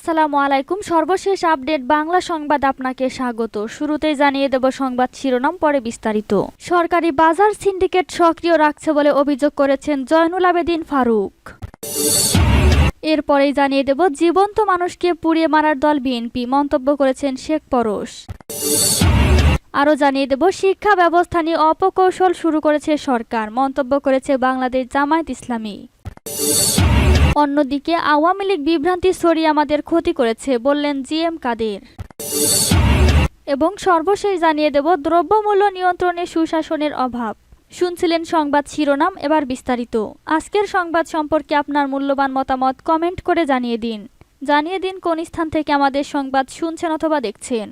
আসসালামু আলাইকুম। সর্বশেষ আপডেট বাংলা সংবাদ আপনাকে স্বাগত। শুরুতেই জানিয়ে দেব সংবাদ শিরোনাম, পরে বিস্তারিত। সরকারি বাজার সিন্ডিকেট সক্রিয় রাখছে বলে অভিযোগ করেছেন জয়নুল আবেদিন ফারুক। এরপরেই জানিয়ে দেব জীবন্ত মানুষকে পুড়িয়ে মারার দল বিএনপি, মন্তব্য করেছেন শেখ পরশ। আরও জানিয়ে দেব শিক্ষা ব্যবস্থা নিয়ে অপকৌশল শুরু করেছে সরকার, মন্তব্য করেছে বাংলাদেশ জামায়াত ইসলামী। অন্যদিকে আওয়ামী লীগ বিভ্রান্তি ছড়িয়ে আমাদের ক্ষতি করেছে, বললেন জিএম কাদের। এবং সর্বশেষ জানিয়ে দেব দ্রব্যমূল্য নিয়ন্ত্রণে সুশাসনের অভাব। শুনছিলেন সংবাদ শিরোনাম, এবার বিস্তারিত। আজকের সংবাদ সম্পর্কে আপনার মূল্যবান মতামত কমেন্ট করে জানিয়ে দিন কোন স্থান থেকে আমাদের সংবাদ শুনছেন অথবা দেখছেন।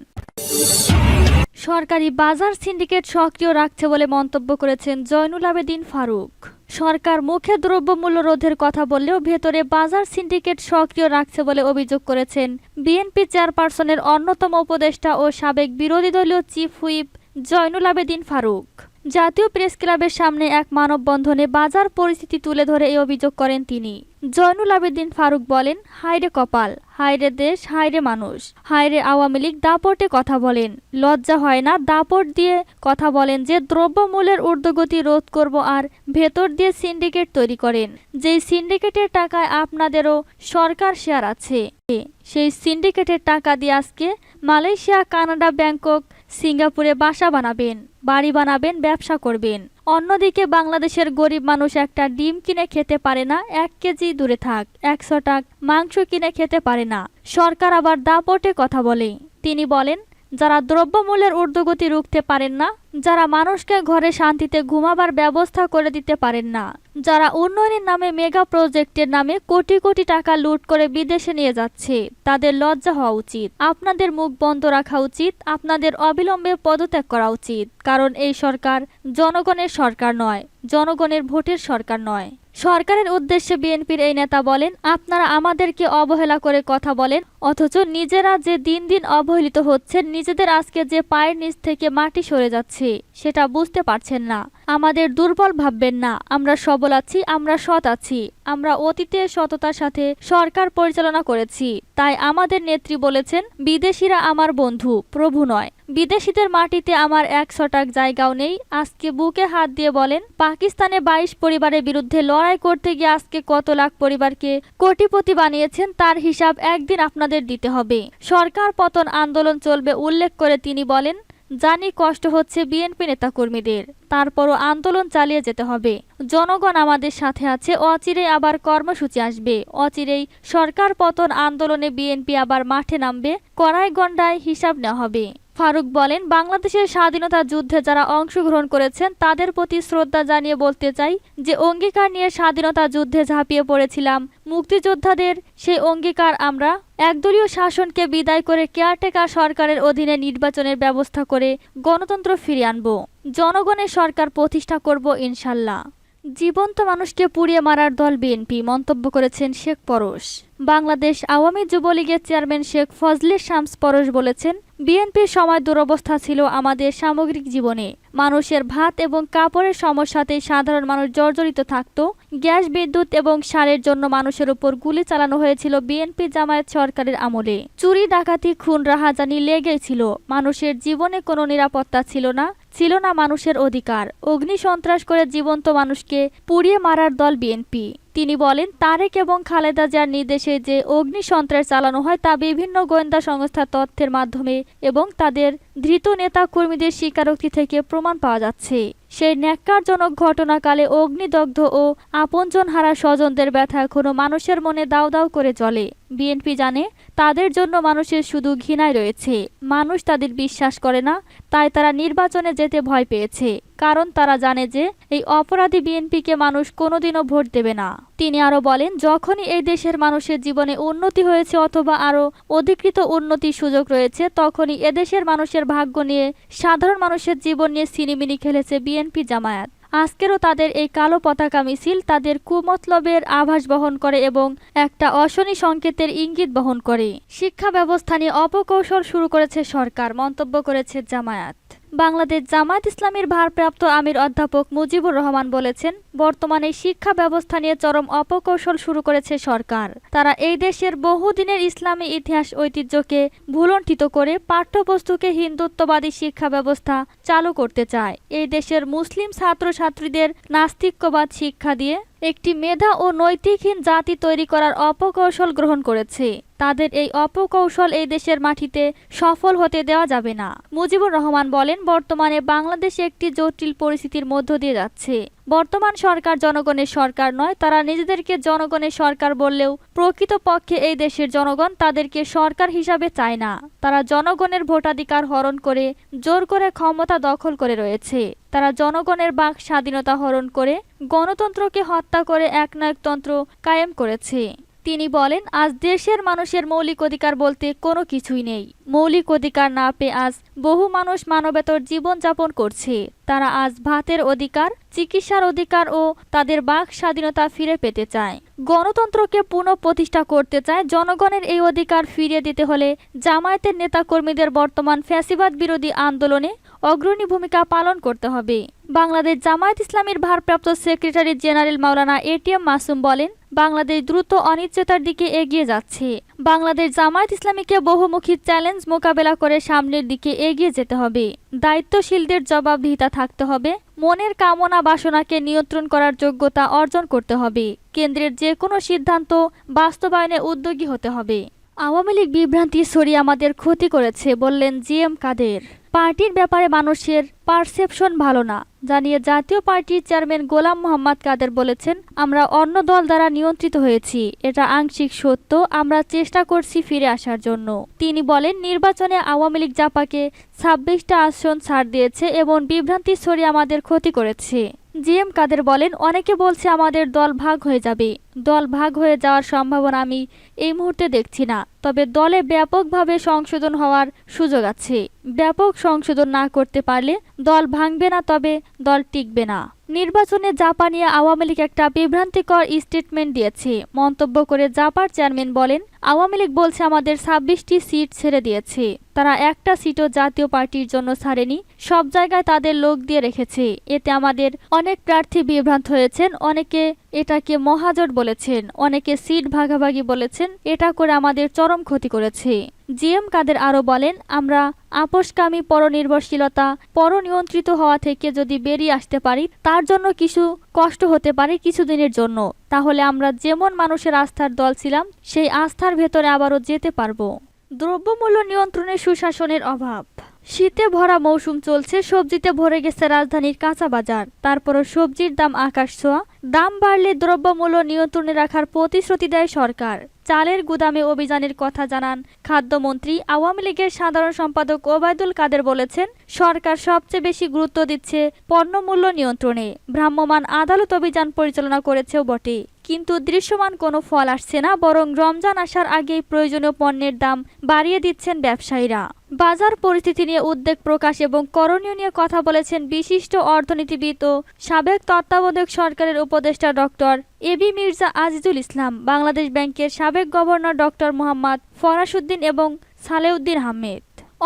সরকারি বাজার সিন্ডিকেট সক্রিয় রাখছে বলে মন্তব্য করেছেন জয়নুল আবেদিন ফারুক। সরকার মুখে দ্রব্যমূল্য রোধের কথা বললেও ভেতরে বাজার সিন্ডিকেট সক্রিয় রাখছে বলে অভিযোগ করেছেন বিএনপি চেয়ারপারসনের অন্যতম উপদেষ্টা ও সাবেক বিরোধী দলীয় চিফ হুইপ জয়নুল আবেদিন ফারুক। জাতীয় প্রেস ক্লাবের সামনে এক মানববন্ধনে বাজার পরিস্থিতি তুলে ধরে এই অভিযোগ করেন তিনি। জয়নুল আবেদিন ফারুক বলেন, হায়রে কপাল, হায়রে দেশ, হায়রে মানুষ, হায়রে আওয়ামী লীগ দাপটে কথা বলেন, লজ্জা হয় না? দাপট দিয়ে কথা বলেন যে দ্রব্যমূল্যের ঊর্ধ্বগতি রোধ করব, আর ভেতর দিয়ে সিন্ডিকেট তৈরি করেন। যেই সিন্ডিকেটের টাকায় আপনাদেরও সরকার শেয়ার আছে, সেই সিন্ডিকেটের টাকা দিয়ে আজকে মালয়েশিয়া, কানাডা, ব্যাংকক, সিঙ্গাপুরে বাসা বানাবেন, বাড়ি বানাবেন, ব্যবসা করবেন। অন্যদিকে বাংলাদেশের গরিব মানুষ একটা ডিম কিনে খেতে পারে না, 1 কেজি দূরে থাক 100 টাকা মাংস কিনে খেতে পারে না। সরকার আবার দাপটে কথা বলে। তিনি বলেন, যারা দ্রব্যমূল্যের ঊর্ধ্বগতি রুখতে পারেন না, যারা মানুষকে ঘরে শান্তিতে ঘুমাবার ব্যবস্থা করে দিতে পারেন না, যারা উন্নয়নের নামে মেগা প্রজেক্টের নামে কোটি কোটি টাকা লুট করে বিদেশে নিয়ে যাচ্ছে, তাদের লজ্জা হওয়া উচিত। আপনাদের মুখ বন্ধ রাখা উচিত। আপনাদের অবিলম্বে পদত্যাগ করা উচিত। কারণ এই সরকার জনগণের সরকার নয়, জনগণের ভোটের সরকার নয়। সরকারের উদ্দেশ্যে বিএনপির এই নেতা বলেন, আপনারা আমাদেরকে অবহেলা করে কথা বলেন, অথচ নিজেরা যে দিন দিন অবহেলিত হচ্ছেন, নিজেদের আজকে যে পায়ের নিচ থেকে মাটি সরে যাচ্ছে সেটা বুঝতে পারছেন না। আমাদের দুর্বল ভাববেন না। আমরা সবল আছি, আমরা সৎ আছি। আমরা অতীতে সততার সাথে সরকার পরিচালনা করেছি। তাই আমাদের নেত্রী বলেছেন, বিদেশিরা আমার বন্ধু, প্রভু নয়। বিদেশিদের মাটিতে আমার 100 টাকা জায়গাও নেই। আজকে বুকে হাত দিয়ে বলেন, পাকিস্তানে 22 পরিবারের বিরুদ্ধে লড়াই করতে গিয়ে আজকে কত লাখ পরিবারকে কোটিপতি বানিয়েছেন, তার হিসাব একদিন আপনাদের দিতে হবে। সরকার পতন আন্দোলন চলবে উল্লেখ করে তিনি বলেন, জানি কষ্ট হচ্ছে বিএনপি নেতাকর্মীদের, তারপরও আন্দোলন চালিয়ে যেতে হবে। জনগণ আমাদের সাথে আছে। অচিরেই আবার কর্মসূচি আসবে। অচিরেই সরকার পতন আন্দোলনে বিএনপি আবার মাঠে নামবে। কড়াই গন্ডায় হিসাব নেওয়া হবে। ফারুক বলেন, বাংলাদেশের স্বাধীনতা যুদ্ধে যারা অংশগ্রহণ করেছেন তাদের প্রতি শ্রদ্ধা জানিয়ে বলতে চাই যে অঙ্গীকার নিয়ে স্বাধীনতা যুদ্ধে ঝাঁপিয়ে পড়েছিলাম মুক্তিযোদ্ধাদের, সেই অঙ্গীকার আমরা একদলীয় শাসনকে বিদায় করে কেয়ারটেকার সরকারের অধীনে নির্বাচনের ব্যবস্থা করে গণতন্ত্র ফিরিয়ে আনব। জনগণের সরকার প্রতিষ্ঠা করব ইনশাল্লাহ। জীবন্ত মানুষকে পুড়িয়ে মারার দল বিএনপি, মন্তব্য করেছেন শেখ পরশ। বাংলাদেশ আওয়ামী যুবলীগের চেয়ারম্যান শেখ ফজলে শামস পরশ বলেছেন, বিএনপির সময় দুরবস্থা ছিল আমাদের সামগ্রিক জীবনে। মানুষের ভাত এবং কাপড়ের সমস্যাতেই সাধারণ মানুষ জর্জরিত থাকত। গ্যাস, বিদ্যুৎ এবং সারের জন্য মানুষের উপর গুলি চালানো হয়েছিল বিএনপি জামায়াত সরকারের আমলে। চুরি, ডাকাতি, খুন, রাহাজানি লেগেই ছিল। মানুষের জীবনে কোনো নিরাপত্তা ছিল না মানুষের অধিকার। অগ্নি সন্ত্রাস করে জীবন্ত মানুষকে পুড়িয়ে মারার দল বিএনপি। তিনি বলেন, তারেক এবং খালেদা জিয়ার নির্দেশে যে অগ্নি সন্ত্রাস চালানো হয় তা বিভিন্ন গোয়েন্দা সংস্থার তথ্যের মাধ্যমে এবং তাদের ধৃত নেতা কর্মীদের স্বীকারোক্তি থেকে প্রমাণ পাওয়া যাচ্ছে। সেই ন্যাক্কারজনক ঘটনাকালে অগ্নিদগ্ধ ও আপনজন হারা স্বজনদের ব্যথা এখনো মানুষের মনে দাউ দাউ করে জ্বলে। বিএনপি জানে তাদের জন্য মানুষের শুধু ঘৃণাই রয়েছে। মানুষ তাদের বিশ্বাস করে না, তাই তারা নির্বাচনে যেতে ভয় পেয়েছে। কারণ তারা জানে যে এই অপরাধী বিএনপিকে মানুষ কোনোদিনও ভোট দেবে না। তিনি আরো বলেন, যখনই এই দেশের মানুষের জীবনে উন্নতি হয়েছে অথবা আরো অধিকৃত উন্নতির সুযোগ রয়েছে, তখনই এদেশের মানুষের ভাগ্য নিয়ে, সাধারণ মানুষের জীবন নিয়ে ছিনিমিনি খেলেছে বিএনপি জামায়াত। আজকেরও তাদের এই কালো পতাকা মিছিল তাদের কুমতলবের আভাস বহন করে এবং একটা অশনি সংকেতের ইঙ্গিত বহন করে। শিক্ষা ব্যবস্থা নিয়ে অপকৌশল শুরু করেছে সরকার, মন্তব্য করেছে জামায়াত। বাংলাদেশ জামায়াত ইসলামীর ভারপ্রাপ্ত আমির অধ্যাপক মুজিবুর রহমান বলেছেন, বর্তমানে শিক্ষা ব্যবস্থা নিয়ে চরম অপকৌশল শুরু করেছে সরকার। তারা এই দেশের বহুদিনের ইসলামী ইতিহাস ঐতিহ্যকে ভুলণ্ঠিত করে পাঠ্যপুস্তকে হিন্দুত্ববাদী শিক্ষা ব্যবস্থা চালু করতে চায়। এই দেশের মুসলিম ছাত্রছাত্রীদের নাস্তিক্যবাদ শিক্ষা দিয়ে একটি মেধা ও নৈতিকহীন জাতি তৈরি করার অপকৌশল গ্রহণ করেছে। তাদের এই অপকৌশল এই দেশের মাটিতে সফল হতে দেওয়া যাবে না। মুজিবুর রহমান বলেন, বর্তমানে বাংলাদেশ একটি জটিল পরিস্থিতির মধ্য দিয়ে যাচ্ছে। বর্তমান সরকার জনগণের সরকার নয়, তারা নিজেদেরকে জনগণের সরকার বললেও প্রকৃতপক্ষে এই দেশের জনগণ তাদেরকে সরকার হিসাবে চায় না। তারা জনগণের ভোটাধিকার হরণ করে জোর করে ক্ষমতা দখল করে রয়েছে। তারা জনগণের বাক স্বাধীনতা হরণ করে গণতন্ত্রকে হত্যা করে একনায়কতন্ত্র কায়েম করেছে। তিনি বলেন, আজ দেশের মানুষের মৌলিক অধিকার বলতে কোনো কিছুই নেই। মৌলিক অধিকার না পেয়ে আজ বহু মানুষ মানবেতর জীবনযাপন করছে। তারা আজ ভাতের অধিকার, চিকিৎসার অধিকার ও তাদের বাক স্বাধীনতা ফিরে পেতে চায়। গণতন্ত্রকে পুনঃপ্রতিষ্ঠা করতে চায়। জনগণের এই অধিকার ফিরিয়ে দিতে হলে জামায়াতের নেতাকর্মীদের বর্তমান ফ্যাসিবাদ বিরোধী আন্দোলনে অগ্রণী ভূমিকা পালন করতে হবে। বাংলাদেশ জামায়াত ইসলামীর ভারপ্রাপ্ত সেক্রেটারি জেনারেল মাওলানা এটিএম মাসুম বলেন, বাংলাদেশ দ্রুত অনিশ্চয়তার দিকে এগিয়ে যাচ্ছে। বাংলাদেশ জামায়াত ইসলামীকে বহুমুখী চ্যালেঞ্জ মোকাবেলা করে সামনের দিকে এগিয়ে যেতে হবে। দায়িত্বশীলদের জবাবদিহিতা থাকতে হবে। মনের কামনা বাসনাকে নিয়ন্ত্রণ করার যোগ্যতা অর্জন করতে হবে। কেন্দ্রের যে কোনো সিদ্ধান্ত বাস্তবায়নে উদ্যোগী হতে হবে। আওয়ামী লীগ বিভ্রান্তি ছড়িয়ে আমাদের ক্ষতি করেছে, বললেন জিএম কাদের। পার্টির ব্যাপারে মানুষের পারসেপশন ভালো না জানিয়ে জাতীয় পার্টির চেয়ারম্যান গোলাম মোহাম্মদ কাদের বলেছেন, আমরা অন্য দল দ্বারা নিয়ন্ত্রিত হয়েছি। এটা আংশিক সত্য। আমরা চেষ্টা করছি ফিরে আসার জন্য। তিনি বলেন, নির্বাচনে আওয়ামী লীগ জাপাকে 26টা আসন ছাড় দিয়েছে এবং বিভ্রান্তি ছড়িয়ে আমাদের ক্ষতি করেছে। জিএম কাদের বলেন, অনেকে বলছে আমাদের দল ভাগ হয়ে যাবে। দল ভাগ হয়ে যাওয়ার সম্ভাবনা আমি এই মুহূর্তে দেখছি না। তবে দলে ব্যাপকভাবে সংশোধন হওয়ার সুযোগ আছে। ব্যাপক সংশোধন না করতে পারলে দল ভাঙবে না, তবে দল টিকবে না। নির্বাচনে জাপানিয়া আওয়ামী লীগ একটা বিভ্রান্তিকর স্টেটমেন্ট দিয়েছে। মন্তব্য করে জাপার চেয়ারম্যান বলেন, আওয়ামী লীগ বলছে আমাদের 26টি সিট ছেড়ে দিয়েছে। তারা একটা সিটও জাতীয় পার্টির জন্য ছাড়েনি। সব জায়গায় তাদের লোক দিয়ে রেখেছে। এতে আমাদের অনেক প্রার্থী বিভ্রান্ত হয়েছেন। অনেকে এটাকে মহাজোট বলেছেন, অনেকে সিট ভাগাভাগি বলেছেন। এটা করে আমাদের চরম ক্ষতি করেছে। জিএম কাদের আরও বলেন, আমরা আপোষকামী, পরনির্ভরশীলতা, পরনিয়ন্ত্রিত হওয়া থেকে যদি বেরিয়ে আসতে পারি, তার জন্য কিছু কষ্ট হতে পারে কিছুদিনের জন্য। তাহলে আমরা যেমন মানুষের আস্থার দল ছিলাম, সেই আস্থার ভেতরে আবারও যেতে পারবো। দ্রব্যমূল্য নিয়ন্ত্রণে সুশাসনের অভাব। শীতে ভরা মৌসুম চলছে, সবজিতে ভরে গেছে রাজধানীর কাঁচা বাজার। তারপরও সবজির দাম আকাশ ছোঁয়া। দাম বাড়লে দ্রব্যমূল্য নিয়ন্ত্রণে রাখার প্রতিশ্রুতি দেয় সরকার। চালের গুদামে অভিযানের কথা জানান খাদ্যমন্ত্রী। আওয়ামী লীগের সাধারণ সম্পাদক ওবায়দুল কাদের বলেছেন, সরকার সবচেয়ে বেশি গুরুত্ব দিচ্ছে পণ্যমূল্য নিয়ন্ত্রণে। ভ্রাম্যমাণ আদালত অভিযান পরিচালনা করেছেও বটে, কিন্তু দৃশ্যমান কোনো ফল আসছে না। বরং রমজান আসার আগেই প্রয়োজনীয় পণ্যের দাম বাড়িয়ে দিচ্ছেন ব্যবসায়ীরা। বাজার পরিস্থিতি নিয়ে উদ্বেগ প্রকাশ এবং করণীয় নিয়ে কথা বলেছেন বিশিষ্ট অর্থনীতিবিদ ও সাবেক তত্ত্বাবধায়ক সরকারের উপদেষ্টা ডক্টর এবি মির্জা আজিজুল ইসলাম, বাংলাদেশ ব্যাংকের সাবেক গভর্নর ডক্টর মোহাম্মদ ফরাসউদ্দিন এবং সালেউদ্দিন আহমেদ।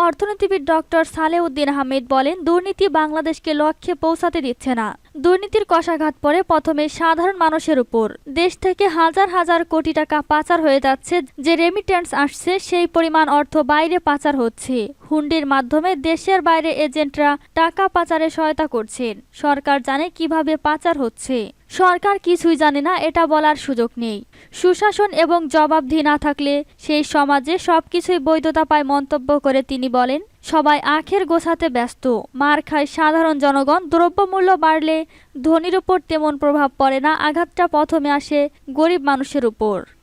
অর্থনীতিবিদ ডক্টর সালেউদ্দিন আহমেদ বলেন, দুর্নীতি বাংলাদেশকে লক্ষ্যে পৌঁছাতে দিচ্ছে না। দুর্নীতির কষাঘাত পড়ে প্রথমে সাধারণ মানুষের উপর। দেশ থেকে হাজার হাজার কোটি টাকা পাচার হয়ে যাচ্ছে। যে রেমিটেন্স আসছে, সেই পরিমাণ অর্থ বাইরে পাচার হচ্ছে। হুন্ডির মাধ্যমে দেশের বাইরে এজেন্টরা টাকা পাচারে সহায়তা করছেন। সরকার জানে কিভাবে পাচার হচ্ছে। সরকার কিছুই জানে না, এটা বলার সুযোগ নেই। সুশাসন এবং জবাবদিহি না থাকলে সেই সমাজে সবকিছুই বৈধতা পায় মন্তব্য করে তিনি বলেন, সবাই আখের গোছাতে ব্যস্ত। মার খায় সাধারণ জনগণ। দ্রব্যমূল্য বাড়লে ধনীর উপর তেমন প্রভাব পড়ে না। আঘাতটা প্রথমে আসে গরিব মানুষের উপর।